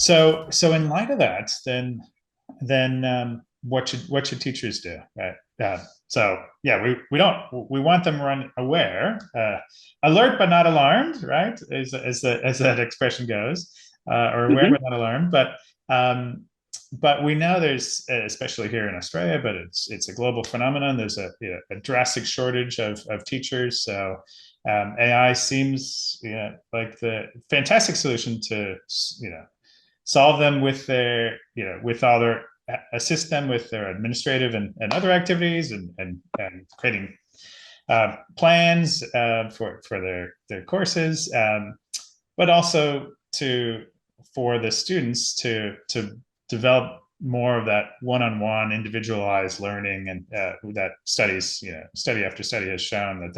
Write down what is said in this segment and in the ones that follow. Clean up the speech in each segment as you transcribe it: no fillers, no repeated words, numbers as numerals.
So in light of that, then what should teachers do? Right. So yeah, we want them run aware, alert but not alarmed, right? As that expression goes, or aware Hmm. but not alarmed. But we know there's, especially here in Australia, but it's a global phenomenon. There's a drastic shortage of teachers. So AI seems like the fantastic solution to solve them with their with all their assist them with their administrative and other activities and creating plans for their courses, but also to for the students to develop more of that one-on-one individualized learning, and that study after study has shown that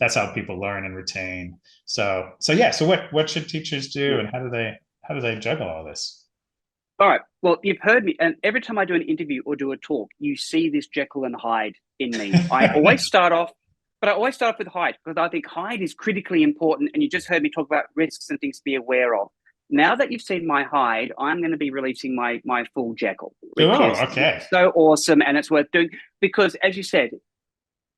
that's how people learn and retain. So yeah, so what should teachers do, Yeah. and how do they juggle all this? All right. Well, you've heard me, and every time I do an interview or do a talk, you see this Jekyll and Hyde in me. I always start off with Hyde because I think Hyde is critically important. And you just heard me talk about risks and things to be aware of. Now that you've seen my Hyde, I'm going to be releasing my full Jekyll, which Oh, is okay. so awesome and it's worth doing because, as you said,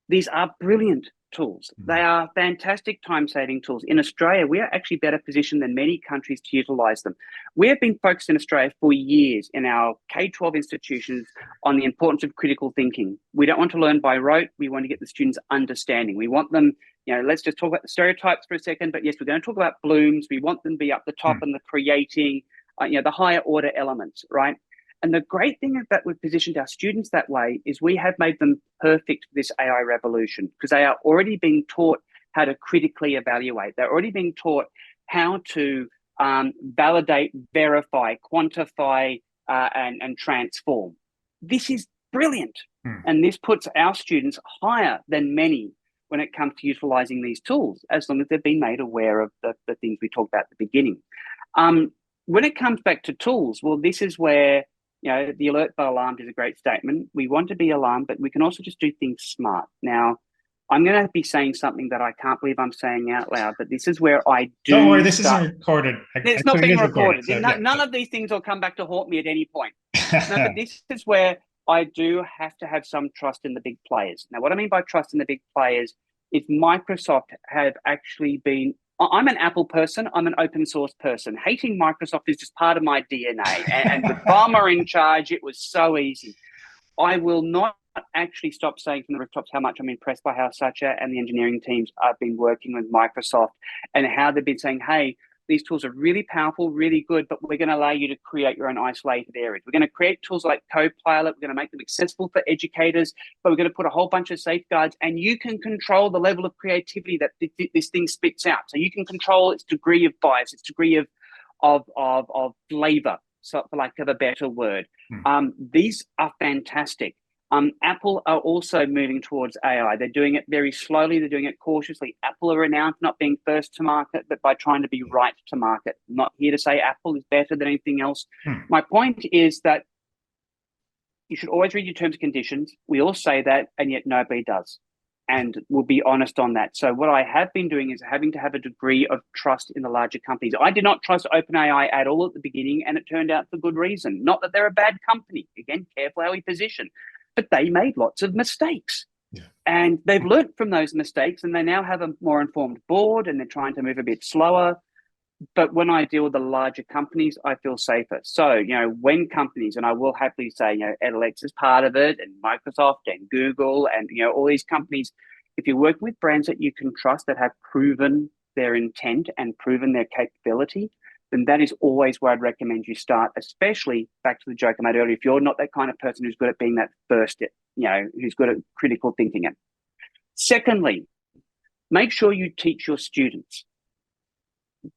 these are brilliant tools. They are fantastic time-saving tools. In Australia, we are actually better positioned than many countries to utilise them. We have been focused in Australia for years in our K-12 institutions on the importance of critical thinking. We don't want to learn by rote. We want to get the students understanding. We want them, let's just talk about the stereotypes for a second, but yes, we're going to talk about Bloom's. We want them to be up the top and the creating, the higher order elements, right? And the great thing that we've positioned our students that way is we have made them perfect for this AI revolution because they are already being taught how to critically evaluate. They're already being taught how to validate, verify, quantify, and transform. This is brilliant. Hmm. And this puts our students higher than many when it comes to utilizing these tools, as long as they've been made aware of the things we talked about at the beginning. When it comes back to tools, well, this is where the alert but alarmed is a great statement. We want to be alarmed, but we can also just do things smart. Now, I'm going to be saying something that I can't believe I'm saying out loud, but this is where I Don't worry, do this isn't start. recorded. It's not Actually, it being is recorded. recorded. So yeah. None of these things will come back to haunt me at any point. No, but this is where I do have to have some trust in the big players. Now, what I mean by trust in the big players is Microsoft have actually been. I'm an Apple person. I'm an open source person. Hating Microsoft is just part of my DNA. And with Balmer in charge, it was so easy. I will not actually stop saying from the rooftops how much I'm impressed by how Satya and the engineering teams have been working with Microsoft and how they've been saying, hey, these tools are really powerful, really good, but we're going to allow you to create your own isolated areas. We're going to create tools like Copilot. We're going to make them accessible for educators, but we're going to put a whole bunch of safeguards, and you can control the level of creativity that this thing spits out. So you can control its degree of bias, its degree of flavor, so for lack of a better word. These are fantastic. Apple are also moving towards AI. They're doing it very slowly. They're doing it cautiously. Apple are renowned for not being first to market, but by trying to be right to market. I'm not here to say Apple is better than anything else. My point is that you should always read your terms and conditions. We all say that, and yet nobody does. And we'll be honest on that. So what I have been doing is having to have a degree of trust in the larger companies. I did not trust OpenAI at all at the beginning, and it turned out for good reason. Not that they're a bad company. Again, careful how we position. But they made lots of mistakes. Yeah. And they've learned from those mistakes, and they now have a more informed board, and they're trying to move a bit slower. But when I deal with the larger companies, I feel safer. So, when companies, and I will happily say, Edalex is part of it, and Microsoft and Google and, all these companies, if you're working with brands that you can trust that have proven their intent and proven their capability, then that is always where I'd recommend you start, especially back to the joke I made earlier. If you're not that kind of person who's good at being that first, who's good at critical thinking. And secondly, make sure you teach your students.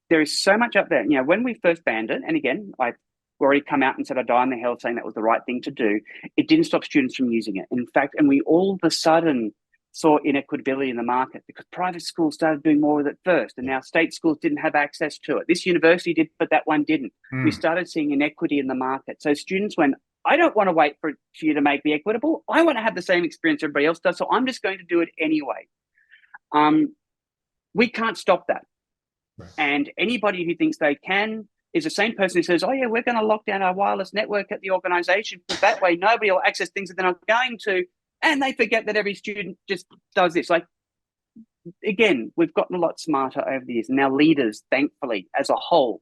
There is so much up there. When we first banned it, and again, I've already come out and said I die on the hill saying that was the right thing to do, it didn't stop students from using it. In fact, and we all of a sudden saw inequitability in the market because private schools started doing more with it first, and now state schools didn't have access to it. This university did, but that one didn't. We started seeing inequity in the market. So students went, I don't want to wait for you to make me equitable. I want to have the same experience everybody else does, so I'm just going to do it anyway. We can't stop that. Right. And anybody who thinks they can, is the same person who says, oh yeah, we're going to lock down our wireless network at the organization because that way nobody will access things that they're not going to. And they forget that every student just does this. Like, again, we've gotten a lot smarter over the years. And our leaders, thankfully, as a whole,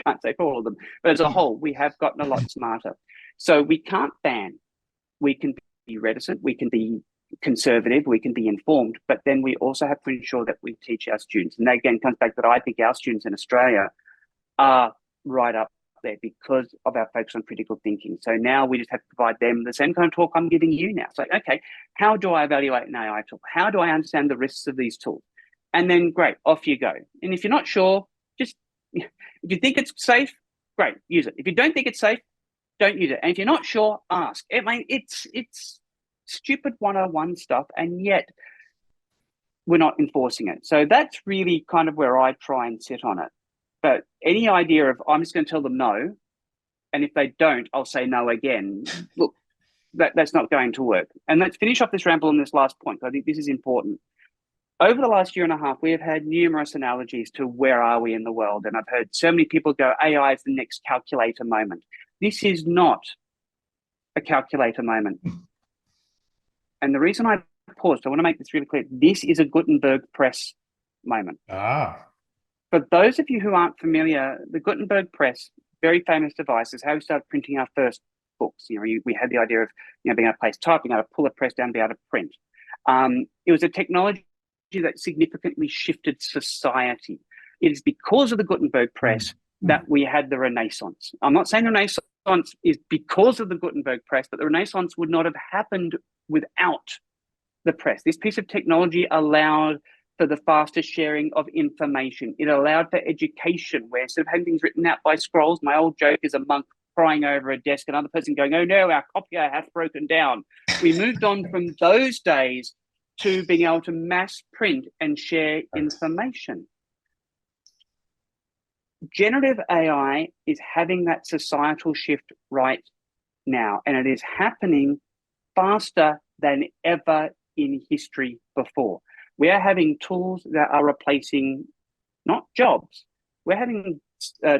can't say for all of them, but as a whole, we have gotten a lot smarter. So we can't ban. We can be reticent. We can be conservative. We can be informed. But then we also have to ensure that we teach our students. And that, again, comes back that I think our students in Australia are right up there because of our focus on critical thinking. So now we just have to provide them the same kind of talk I'm giving you now. It's like, okay, how do I evaluate an AI tool? How do I understand the risks of these tools? And then great, off you go. And if you're not sure, just, if you think it's safe, great, use it. If you don't think it's safe, don't use it. And if you're not sure, ask. I mean, it's stupid 101 stuff, and yet we're not enforcing it. So that's really kind of where I try and sit on it. But any idea of I'm just going to tell them no, and if they don't, I'll say no again. Look, that's not going to work. And let's finish off this ramble on this last point. I think this is important. Over the last year and a half, we have had numerous analogies to where are we in the world. And I've heard so many people go, AI is the next calculator moment. This is not a calculator moment. And the reason I paused, I want to make this really clear. This is a Gutenberg press moment. For those of you who aren't familiar, the Gutenberg press, very famous device, is how we started printing our first books. You know, we had the idea of being able to place type, being able to pull a press down, be able to print. It was a technology that significantly shifted society. It is because of the Gutenberg press that we had the Renaissance. I'm not saying the Renaissance is because of the Gutenberg press, but the Renaissance would not have happened without the press. This piece of technology allowed for the faster sharing of information. It allowed for education, where instead of having things written out by scrolls, my old joke is a monk crying over a desk, another person going, oh no, our copier hath broken down. We moved on from those days to being able to mass print and share information. Generative AI is having that societal shift right now, and it is happening faster than ever in history before. We are having tools that are replacing not jobs. We're having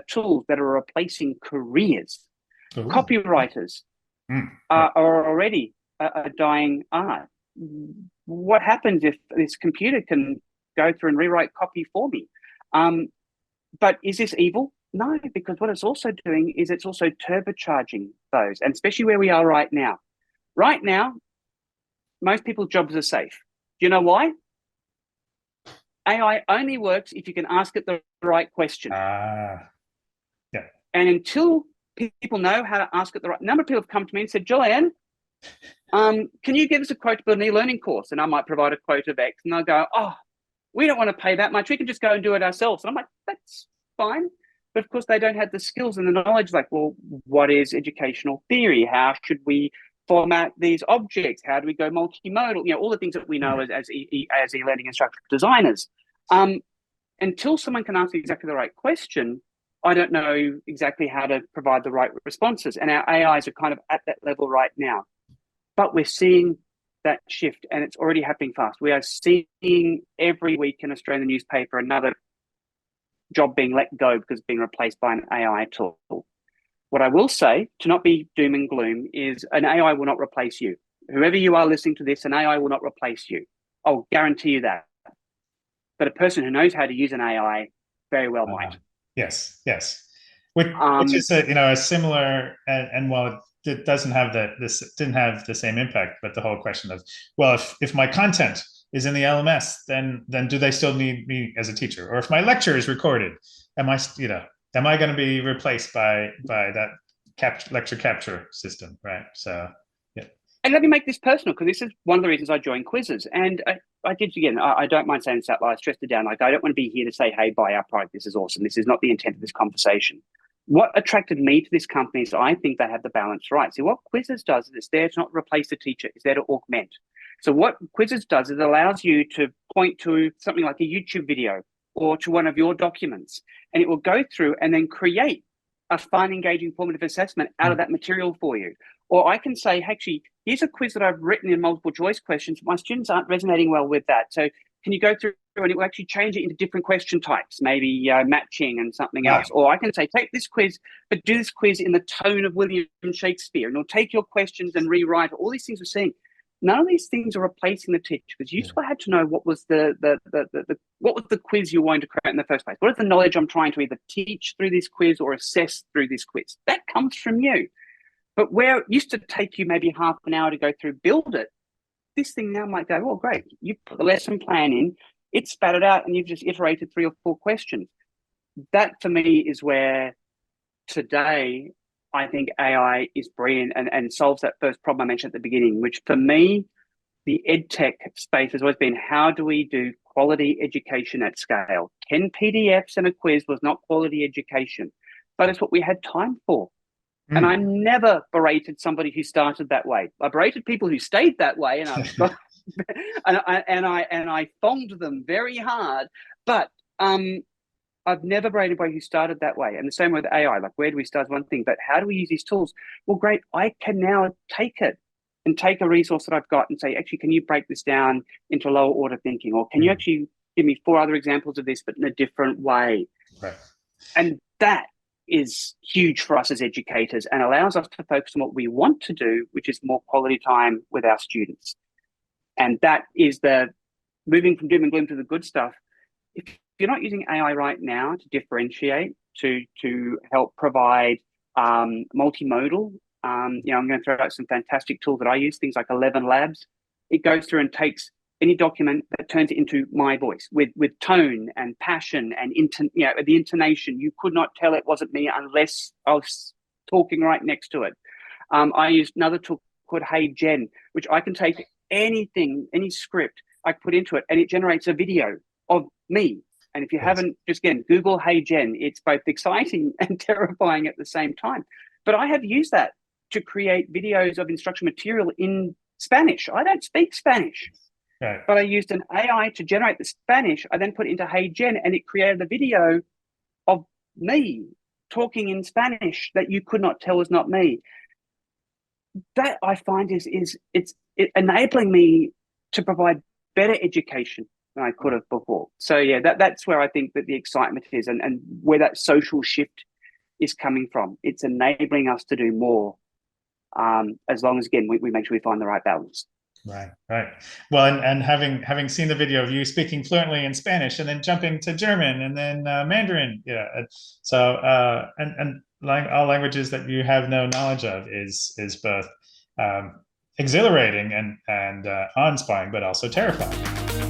tools that are replacing careers. Ooh. Copywriters are already a dying art. What happens if this computer can go through and rewrite copy for me? But is this evil? No, because what it's also doing is it's also turbocharging those, and especially where we are right now. Right now, most people's jobs are safe. Do you know why? AI only works if you can ask it the right question. Yeah. And until people know how to ask it the right, number of people have come to me and said, Julian, can you give us a quote for an e-learning course? And I might provide a quote of X, and they'll go, oh, we don't want to pay that much. We can just go and do it ourselves. And I'm like, that's fine. But of course, they don't have the skills and the knowledge. Like, well, what is educational theory? How should we format these objects? How do we go multimodal? You know, all the things that we know as e-learning instructor designers. Until someone can answer exactly the right question, I don't know exactly how to provide the right responses. And our AIs are kind of at that level right now. But we're seeing that shift, and it's already happening fast. We are seeing every week in Australian newspaper another job being let go because it's being replaced by an AI tool. What I will say, to not be doom and gloom, is an AI will not replace you. Whoever you are listening to this, an AI will not replace you. I'll guarantee you that. But a person who knows how to use an AI very well might. Yes. Which is a similar, and while it doesn't have didn't have the same impact, but the whole question of, well, if my content is in the LMS, then do they still need me as a teacher? Or if my lecture is recorded, am I going to be replaced by that lecture capture system, right? So, yeah. And let me make this personal, because this is one of the reasons I joined Quizizz. And I did, again, I don't mind saying this out loud, I stressed it down. Like, I don't want to be here to say, hey, buy our product, this is awesome. This is not the intent of this conversation. What attracted me to this company is I think they have the balance right. See, what Quizizz does is it's there to not replace the teacher, it's there to augment. So what Quizizz does is it allows you to point to something like a YouTube video or to one of your documents, and it will go through and then create a fun, engaging formative assessment out of that material for you. Or I can say, actually, here's a quiz that I've written in multiple choice questions. My students aren't resonating well with that. So can you go through and it will actually change it into different question types, maybe matching and something Wow. else. Or I can say, take this quiz, but do this quiz in the tone of William Shakespeare, and it'll take your questions and rewrite all these things we're seeing. None of these things are replacing the teacher, because you still had to know what was what was the quiz you wanted to create in the first place. What is the knowledge I'm trying to either teach through this quiz or assess through this quiz? That comes from you. But where it used to take you maybe half an hour to go through, build it, this thing now might go, oh, great, you put the lesson plan in, it spat it out, and you've just iterated 3 or 4 questions. That, for me, is where today I think AI is brilliant and solves that first problem I mentioned at the beginning, which for me, the EdTech space has always been, how do we do quality education at scale? 10 PDFs and a quiz was not quality education, but it's what we had time for. And I never berated somebody who started that way. I berated people who stayed that way, and I thonged them very hard. But I've never berated anybody who started that way. And the same with AI. Like, where do we start is one thing, but how do we use these tools? Well, great. I can now take it and take a resource that I've got and say, actually, can you break this down into lower order thinking? Or can you actually give me 4 other examples of this, but in a different way? Right. And that is huge for us as educators and allows us to focus on what we want to do, which is more quality time with our students. And that is the moving from doom and gloom to the good stuff. If you're not using AI right now to differentiate, to help provide multimodal, I'm going to throw out some fantastic tools that I use, things like 11 Labs. It goes through and takes any document that turns it into my voice with tone and passion and the intonation. You could not tell it wasn't me unless I was talking right next to it. I used another tool called Hey Gen, which I can take anything, any script I put into it, and it generates a video of me. And if you haven't, just again, Google Hey Gen. It's both exciting and terrifying at the same time. But I have used that to create videos of instruction material in Spanish. I don't speak Spanish. Right. But I used an AI to generate the Spanish. I then put it into Hey Gen, and it created a video of me talking in Spanish that you could not tell was not me. That I find is enabling me to provide better education than I could have before. So yeah, that's where I think that the excitement is, and where that social shift is coming from. It's enabling us to do more, as long as, again, we make sure we find the right balance. Right. Well, and having seen the video of you speaking fluently in Spanish and then jumping to German and then Mandarin, so and all languages that you have no knowledge of is both exhilarating and awe-inspiring, but also terrifying.